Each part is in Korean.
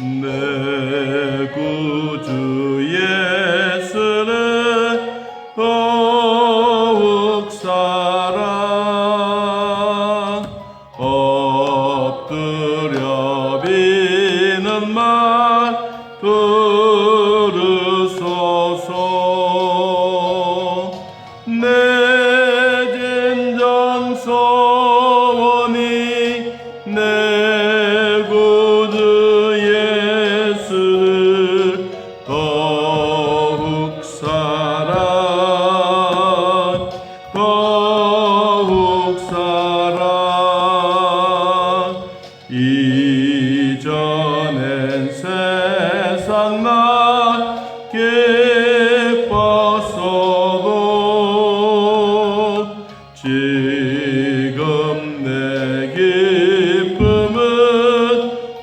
내 구주 예수를 더욱 사랑 엎드려 비는 말 들으소서. 내 진정 소원이 내 구주 예수를 더욱 사랑 더욱 사랑. 이전엔 세상 나 기뻤어도 지금 내 기쁨은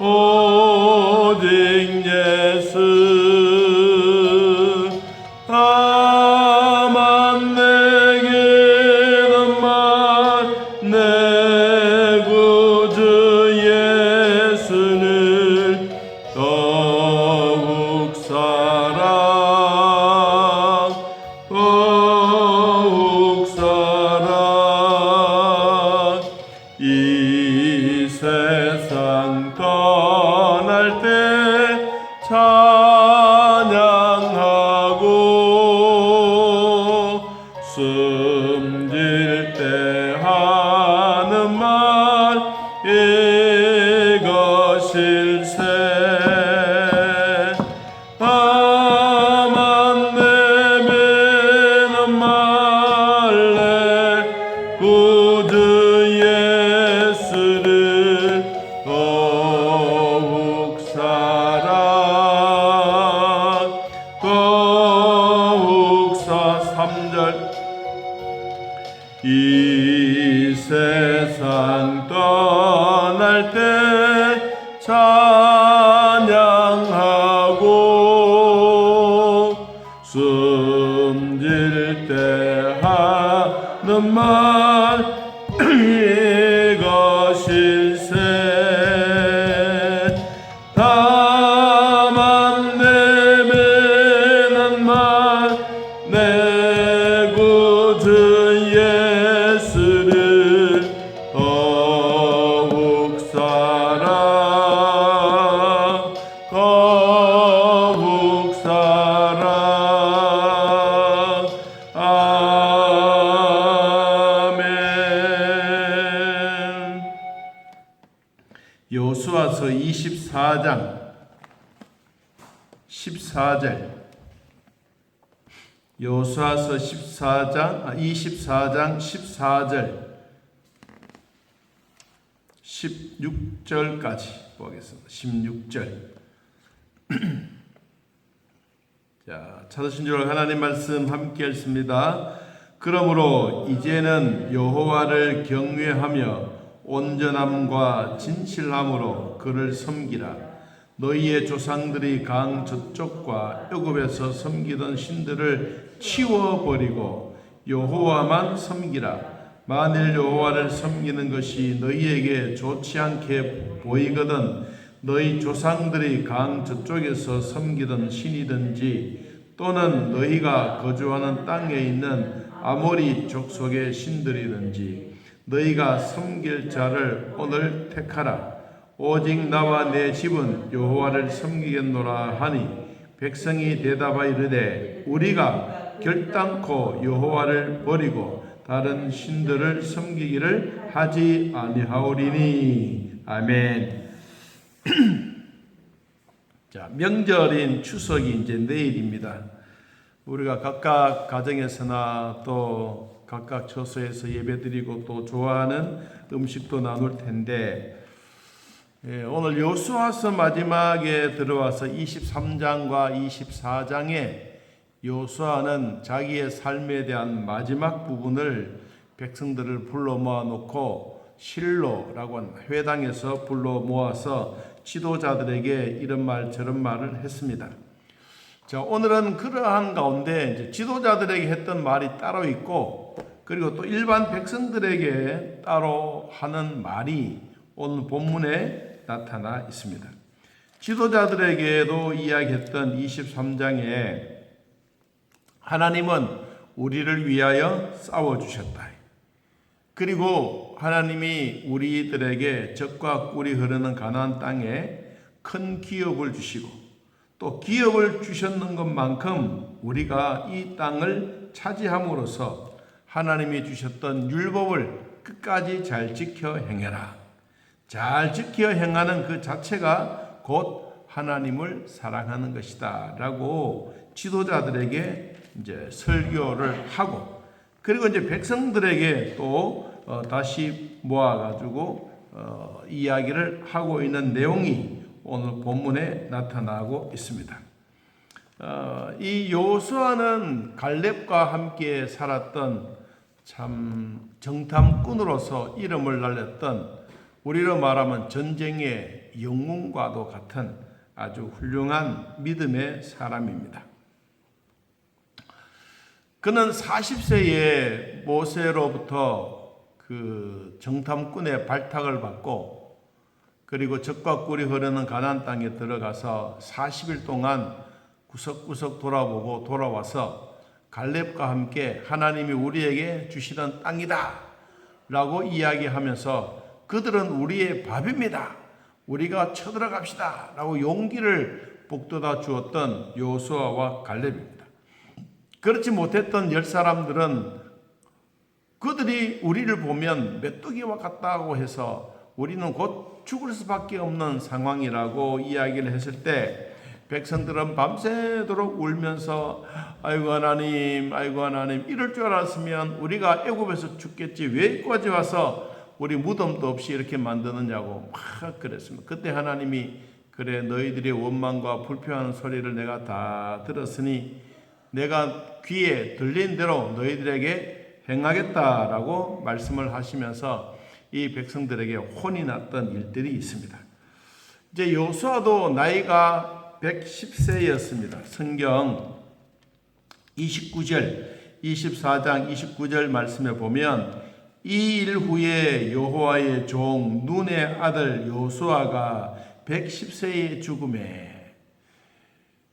오직 예수. 다만 내게는 말 내 구주 예수를 더욱 사랑 더욱 사랑. 이 세상 떠날 때 찬양하고 숨질 때 하는 말 이것일세. 다만 내미는 말래 구주 예수를 더욱 사랑 더욱 3절. 이 세상 떠날 때 찬양하고 숨질 때 하는 말 이것일세. 다만 내미는 말 내 구주 예수를 더욱 사랑 더욱 사랑. 아멘. 여호수아서 24장 14절. 여호수아서 24장 14절 16절까지 보겠습니다. 16절. 자, 찾으신 줄 하나님 말씀 함께 읽습니다. 그러므로 이제는 여호와를 경외하며 온전함과 진실함으로 그를 섬기라. 너희의 조상들이 강 저쪽과 애굽에서 섬기던 신들을 치워버리고 여호와만 섬기라. 만일 여호와를 섬기는 것이 너희에게 좋지 않게 보이거든 너희 조상들이 강 저쪽에서 섬기던 신이든지 또는 너희가 거주하는 땅에 있는 아모리 족속의 신들이든지 너희가 섬길 자를 오늘 택하라. 오직 나와 내 집은 여호와를 섬기겠노라 하니 백성이 대답하여 이르되 우리가 결단코 여호와를 버리고 다른 신들을 섬기기를 하지 아니하오리니. 아멘. 자, 명절인 추석이 이제 내일입니다. 우리가 각각 가정에서나 또 각각 처소에서 예배드리고 또 좋아하는 음식도 나눌 텐데, 오늘 여호수아서 마지막에 들어와서 23장과 24장에 여호수아는 자기의 삶에 대한 마지막 부분을 백성들을 불러 모아놓고 실로라고 하는 회당에서 불러 모아서 지도자들에게 이런 말 저런 말을 했습니다. 자, 오늘은 그러한 가운데 이제 지도자들에게 했던 말이 따로 있고, 그리고 또 일반 백성들에게 따로 하는 말이 오늘 본문에 나타나 있습니다. 지도자들에게도 이야기했던 23장에 하나님은 우리를 위하여 싸워주셨다. 그리고 하나님이 우리들에게 젖과 꿀이 흐르는 가나안 땅에 큰 기업을 주시고 또 기업을 주셨는 것만큼 우리가 이 땅을 차지함으로써 하나님이 주셨던 율법을 끝까지 잘 지켜 행해라. 잘 지켜 행하는 그 자체가 곧 하나님을 사랑하는 것이다 라고 지도자들에게 이제 설교를 하고, 그리고 이제 백성들에게 또 다시 모아가지고 이야기를 하고 있는 내용이 오늘 본문에 나타나고 있습니다. 이 여호수아는 갈렙과 함께 살았던 참 정탐꾼으로서 이름을 날렸던, 우리로 말하면 전쟁의 영웅과도 같은 아주 훌륭한 믿음의 사람입니다. 그는 40세에 모세로부터 그 정탐꾼의 발탁을 받고, 그리고 젖과 꿀이 흐르는 가나안 땅에 들어가서 40일 동안 구석구석 돌아보고 돌아와서 갈렙과 함께 하나님이 우리에게 주시던 땅이다 라고 이야기하면서 그들은 우리의 밥입니다, 우리가 쳐들어갑시다 라고 용기를 북돋아 주었던 여호수아와 갈렙입니다. 그렇지 못했던 10사람들은 그들이 우리를 보면 메뚜기와 같다고 해서 우리는 곧 죽을 수밖에 없는 상황이라고 이야기를 했을 때, 백성들은 밤새도록 울면서 아이고 하나님, 아이고 하나님, 이럴 줄 알았으면 우리가 애굽에서 죽겠지, 왜 여기까지 와서 우리 무덤도 없이 이렇게 만드느냐고 막 그랬습니다. 그때 하나님이 그래, 너희들의 원망과 불평하는 소리를 내가 다 들었으니 내가 귀에 들린 대로 너희들에게 행하겠다라고 말씀을 하시면서 이 백성들에게 혼이 났던 일들이 있습니다. 이제 여호수아도 나이가 110세였습니다. 성경 29절, 24장 29절 말씀에 보면 이 일 후에 여호와의 종 눈의 아들 여호수아가 110세의 죽음에,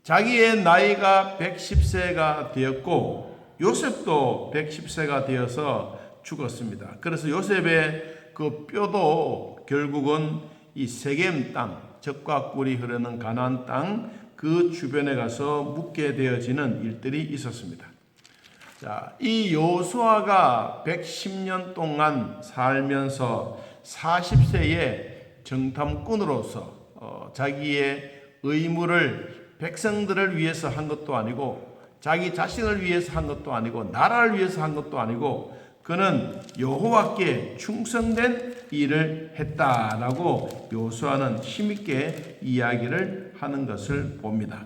자기의 나이가 110세가 되었고 요셉도 110세가 되어서 죽었습니다. 그래서 요셉의 그 뼈도 결국은 이 세겜 땅, 젖과 꿀이 흐르는 가나안 땅 그 주변에 가서 묻게 되어지는 일들이 있었습니다. 자, 이 여호수아가 110년 동안 살면서 40세에 정탐꾼으로서 자기의 의무를 백성들을 위해서 한 것도 아니고 자기 자신을 위해서 한 것도 아니고 나라를 위해서 한 것도 아니고 그는 여호와께 충성된 일을 했다라고 여호수아는 힘있게 이야기를 하는 것을 봅니다.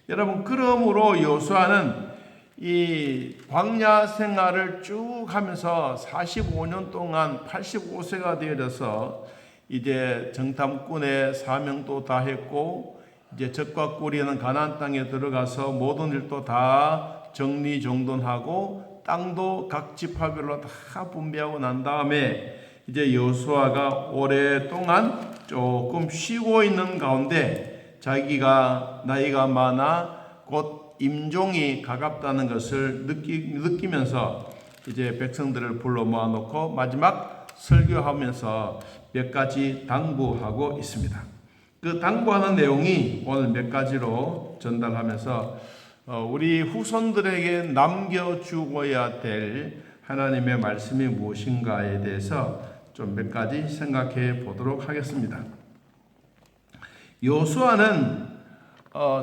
여러분, 그러므로 여호수아는 이 광야 생활을 쭉 하면서 45년 동안 85세가 되어서 이제 정탐꾼의 사명도 다 했고 이제 젖과 꿀이 있는 가나안 땅에 들어가서 모든 일도 다 정리정돈하고 땅도 각 지파별로 다 분배하고 난 다음에 이제 여호수아가 오랫동안 조금 쉬고 있는 가운데 자기가 나이가 많아 곧 임종이 가깝다는 것을 느끼면서 이제 백성들을 불러 모아놓고 마지막 설교하면서 몇 가지 당부하고 있습니다. 그 당부하는 내용이 오늘 몇 가지로 전달하면서 우리 후손들에게 남겨주어야 될 하나님의 말씀이 무엇인가에 대해서 좀 몇 가지 생각해 보도록 하겠습니다. 여호수아는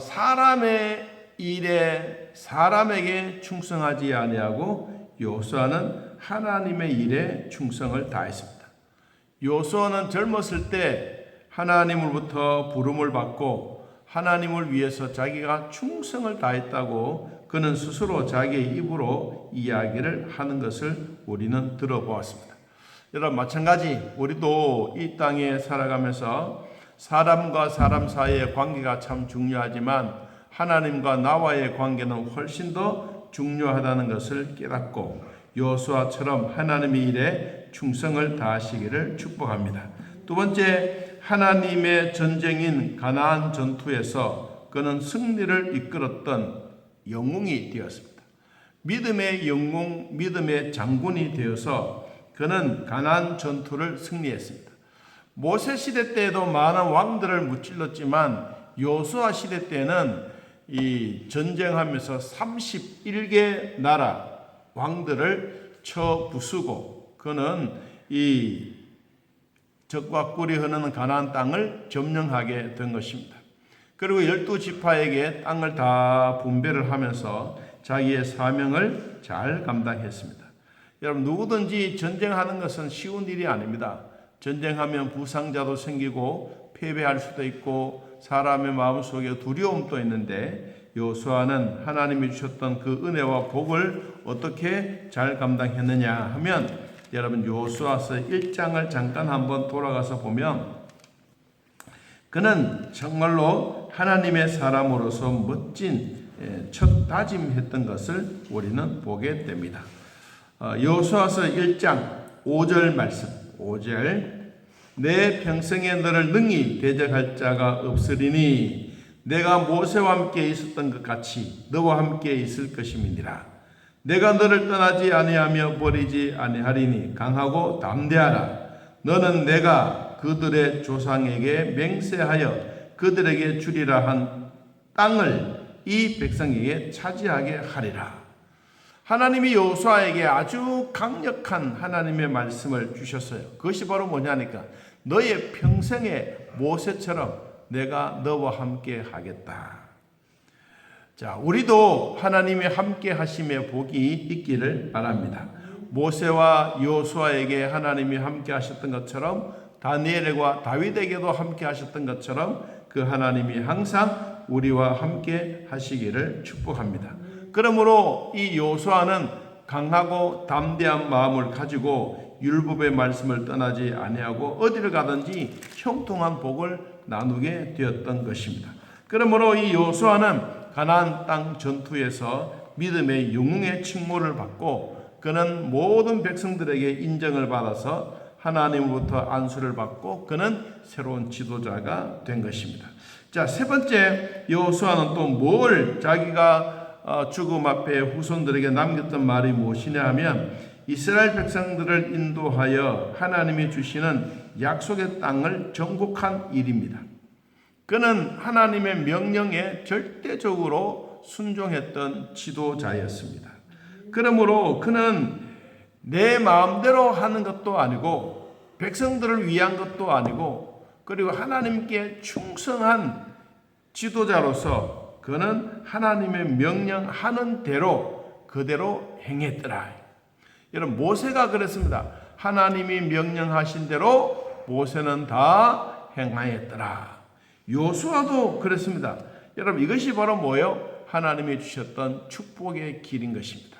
사람의 일에 사람에게 충성하지 아니하고 여호수아는 하나님의 일에 충성을 다했습니다. 여호수아는 젊었을 때 하나님으로부터 부름을 받고 하나님을 위해서 자기가 충성을 다했다고 그는 스스로 자기의 입으로 이야기를 하는 것을 우리는 들어보았습니다. 여러분, 마찬가지 우리도 이 땅에 살아가면서 사람과 사람 사이의 관계가 참 중요하지만 하나님과 나와의 관계는 훨씬 더 중요하다는 것을 깨닫고 여호수아처럼 하나님의 일에 충성을 다하시기를 축복합니다. 두 번째, 하나님의 전쟁인 가나안 전투에서 그는 승리를 이끌었던 영웅이 되었습니다. 믿음의 영웅, 믿음의 장군이 되어서 그는 가나안 전투를 승리했습니다. 모세 시대 때에도 많은 왕들을 무찔렀지만 여호수아 시대 때는 이 전쟁하면서 31개 나라 왕들을 쳐 부수고 그는 이 적과 꿀이 흐르는 가나안 땅을 점령하게 된 것입니다. 그리고 12지파에게 땅을 다 분배를 하면서 자기의 사명을 잘 감당했습니다. 여러분, 누구든지 전쟁하는 것은 쉬운 일이 아닙니다. 전쟁하면 부상자도 생기고 패배할 수도 있고 사람의 마음속에 두려움도 있는데 여호수아는 하나님이 주셨던 그 은혜와 복을 어떻게 잘 감당했느냐 하면 여러분, 여호수아서 1장을 잠깐 한번 돌아가서 보면 그는 정말로 하나님의 사람으로서 멋진 첫 다짐했던 것을 우리는 보게 됩니다. 여호수아서 1장 5절 말씀, 5절, 내 평생에 너를 능히 대적할 자가 없으리니 내가 모세와 함께 있었던 것 같이 너와 함께 있을 것임이니라. 내가 너를 떠나지 아니하며 버리지 아니하리니 강하고 담대하라. 너는 내가 그들의 조상에게 맹세하여 그들에게 주리라 한 땅을 이 백성에게 차지하게 하리라. 하나님이 여호수아에게 아주 강력한 하나님의 말씀을 주셨어요. 그것이 바로 뭐냐니까 너의 평생에 모세처럼 내가 너와 함께 하겠다. 자, 우리도 하나님의 함께 하심의 복이 있기를 바랍니다. 모세와 여호수아에게 하나님이 함께 하셨던 것처럼 다니엘과 다윗에게도 함께 하셨던 것처럼 그 하나님이 항상 우리와 함께 하시기를 축복합니다. 그러므로 이 여호수아는 강하고 담대한 마음을 가지고 율법의 말씀을 떠나지 아니하고 어디를 가든지 형통한 복을 나누게 되었던 것입니다. 그러므로 이 여호수아는 가나안 땅 전투에서 믿음의 영웅의 칭호를 받고 그는 모든 백성들에게 인정을 받아서 하나님으로부터 안수를 받고 그는 새로운 지도자가 된 것입니다. 자, 세 번째, 여호수아는 또 뭘 자기가 죽음 앞에 후손들에게 남겼던 말이 무엇이냐 하면 이스라엘 백성들을 인도하여 하나님이 주시는 약속의 땅을 정복한 일입니다. 그는 하나님의 명령에 절대적으로 순종했던 지도자였습니다. 그러므로 그는 내 마음대로 하는 것도 아니고 백성들을 위한 것도 아니고 그리고 하나님께 충성한 지도자로서 그는 하나님의 명령하는 대로 그대로 행했더라. 여러분, 모세가 그랬습니다. 하나님이 명령하신 대로 모세는 다 행하였더라. 여호수아도 그랬습니다. 여러분, 이것이 바로 뭐예요? 하나님이 주셨던 축복의 길인 것입니다.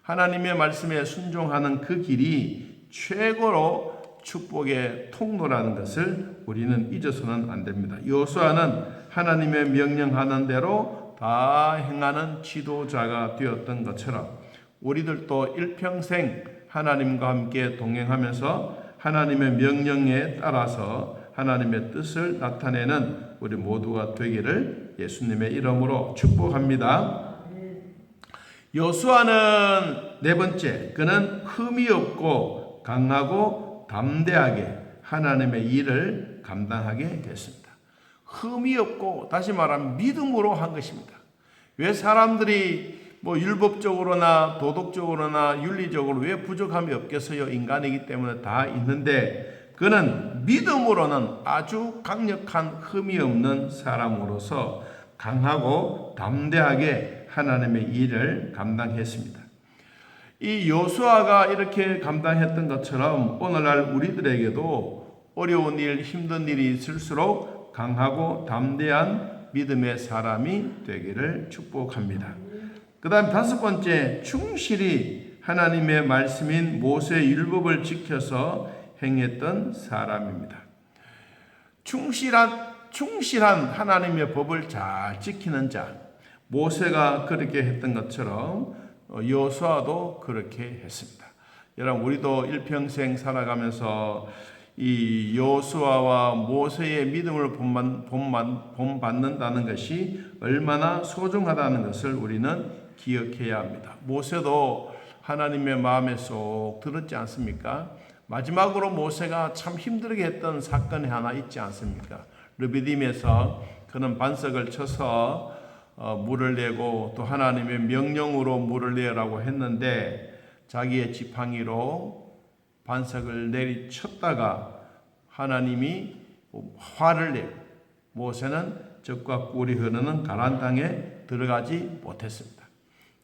하나님의 말씀에 순종하는 그 길이 최고로 축복의 통로라는 것을 우리는 잊어서는 안 됩니다. 여호수아는 하나님의 명령하는 대로 다 행하는 지도자가 되었던 것처럼 우리들도 일평생 하나님과 함께 동행하면서 하나님의 명령에 따라서 하나님의 뜻을 나타내는 우리 모두가 되기를 예수님의 이름으로 축복합니다. 여호수아는 네 번째, 그는 흠이 없고 강하고 담대하게 하나님의 일을 감당하게 됐습니다. 흠이 없고 다시 말하면 믿음으로 한 것입니다. 왜 사람들이 율법적으로나 도덕적으로나 윤리적으로 왜 부족함이 없겠어요? 인간이기 때문에 다 있는데 그는 믿음으로는 아주 강력한 흠이 없는 사람으로서 강하고 담대하게 하나님의 일을 감당했습니다. 이 여호수아가 이렇게 감당했던 것처럼 오늘날 우리들에게도 어려운 일, 힘든 일이 있을수록 강하고 담대한 믿음의 사람이 되기를 축복합니다. 그 다음 다섯 번째, 충실히 하나님의 말씀인 모세의 율법을 지켜서 행했던 사람입니다. 충실한 하나님의 법을 잘 지키는 자, 모세가 그렇게 했던 것처럼 여호수아도 그렇게 했습니다. 여러분, 우리도 일평생 살아가면서 이 여호수아와 모세의 믿음을 본받는다는 것이 얼마나 소중하다는 것을 우리는 기억해야 합니다. 모세도 하나님의 마음에 쏙 들었지 않습니까? 마지막으로 모세가 참 힘들게 했던 사건이 하나 있지 않습니까? 르비딤에서 그는 반석을 쳐서 물을 내고 또 하나님의 명령으로 물을 내라고 했는데 자기의 지팡이로 반석을 내리쳤다가 하나님이 화를 내고 모세는 적과 꿀이 흐르는 가나안 땅에 들어가지 못했습니다.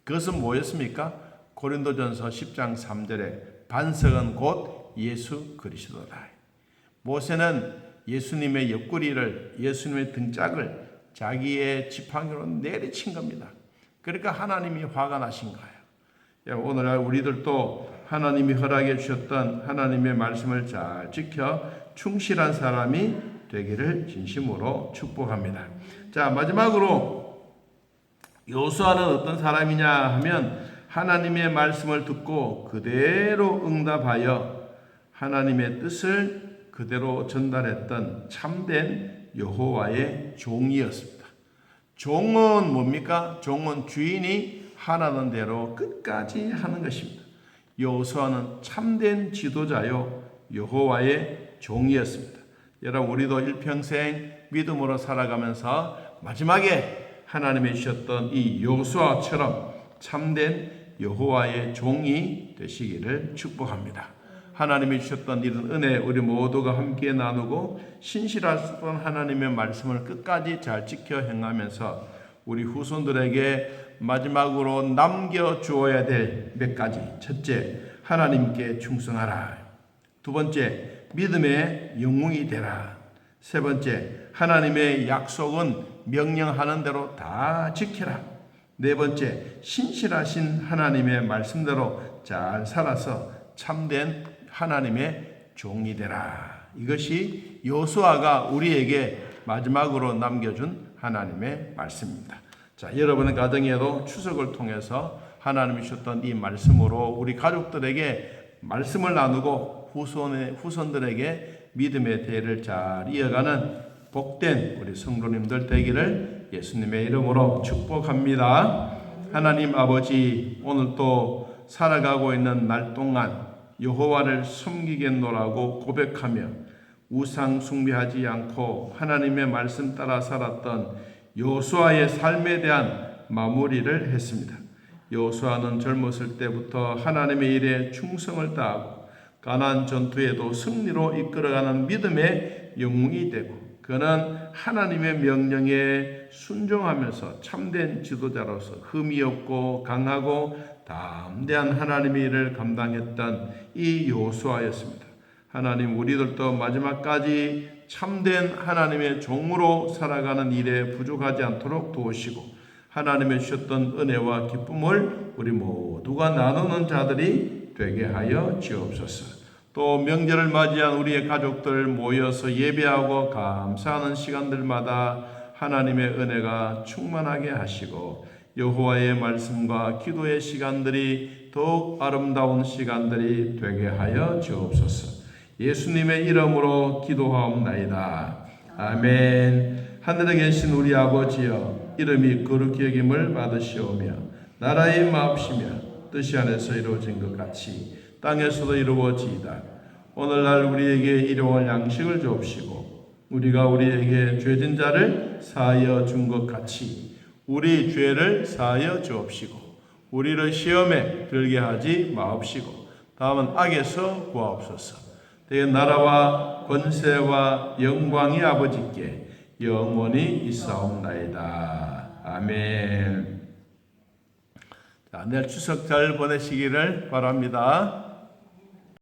그것은 뭐였습니까? 고린도전서 10장 3절에 반석은 곧 예수 그리스도다. 모세는 예수님의 옆구리를, 예수님의 등짝을 자기의 지팡이로 내리친 겁니다. 그러니까 하나님이 화가 나신 거예요. 오늘날 우리들도 하나님이 허락해 주셨던 하나님의 말씀을 잘 지켜 충실한 사람이 되기를 진심으로 축복합니다. 자, 마지막으로 여호수아는 어떤 사람이냐 하면 하나님의 말씀을 듣고 그대로 응답하여 하나님의 뜻을 그대로 전달했던 참된 여호와의 종이었습니다. 종은 뭡니까? 종은 주인이 하라는 대로 끝까지 하는 것입니다. 여호수아는 참된 지도자요 여호와의 종이었습니다. 여러분, 우리도 일평생 믿음으로 살아가면서 마지막에 하나님이 주셨던 이 여호수아처럼 참된 여호와의 종이 되시기를 축복합니다. 하나님이 주셨던 이런 은혜 우리 모두가 함께 나누고 신실하셨던 하나님의 말씀을 끝까지 잘 지켜 행하면서 우리 후손들에게 마지막으로 남겨주어야 될 몇 가지. 첫째, 하나님께 충성하라. 두 번째, 믿음의 영웅이 되라. 세 번째, 하나님의 약속은 명령하는 대로 다 지키라. 네 번째, 신실하신 하나님의 말씀대로 잘 살아서 참된 하나님의 종이 되라. 이것이 여호수아가 우리에게 마지막으로 남겨준 하나님의 말씀입니다. 자, 여러분의 가정에도 추석을 통해서 하나님이 주셨던 이 말씀으로 우리 가족들에게 말씀을 나누고 후손들에게 믿음의 대를 잘 이어가는 복된 우리 성도님들 되기를 예수님의 이름으로 축복합니다. 하나님 아버지, 오늘 또 살아가고 있는 날 동안 여호와를 섬기겠노라고 고백하며 우상 숭배하지 않고 하나님의 말씀 따라 살았던 여호수아의 삶에 대한 마무리를 했습니다. 여호수아는 젊었을 때부터 하나님의 일에 충성을 다하고 가나안 전투에도 승리로 이끌어가는 믿음의 영웅이 되고 그는 하나님의 명령에 순종하면서 참된 지도자로서 흠이 없고 강하고 담대한 하나님의 일을 감당했던 이 여호수아였습니다. 하나님, 우리들도 마지막까지 참된 하나님의 종으로 살아가는 일에 부족하지 않도록 도우시고 하나님의 주셨던 은혜와 기쁨을 우리 모두가 나누는 자들이 되게 하여 주옵소서. 또 명절을 맞이한 우리의 가족들 모여서 예배하고 감사하는 시간들마다 하나님의 은혜가 충만하게 하시고 여호와의 말씀과 기도의 시간들이 더욱 아름다운 시간들이 되게 하여 주옵소서. 예수님의 이름으로 기도하옵나이다. 아멘. 하늘에 계신 우리 아버지여, 이름이 거룩히 여김을 받으시오며 나라의 마옵시며 뜻이 안에서 이루어진 것 같이 땅에서도 이루어지이다. 오늘날 우리에게 일용할 양식을 주옵시고 우리가 우리에게 죄진 자를 사하여 준 것 같이 우리 죄를 사하여 주옵시고 우리를 시험에 들게 하지 마옵시고 다음은 악에서 구하옵소서. 내 나라와 권세와 영광이 아버지께 영원히 있사옵나이다. 아멘. 자, 내일 추석 잘 보내시기를 바랍니다.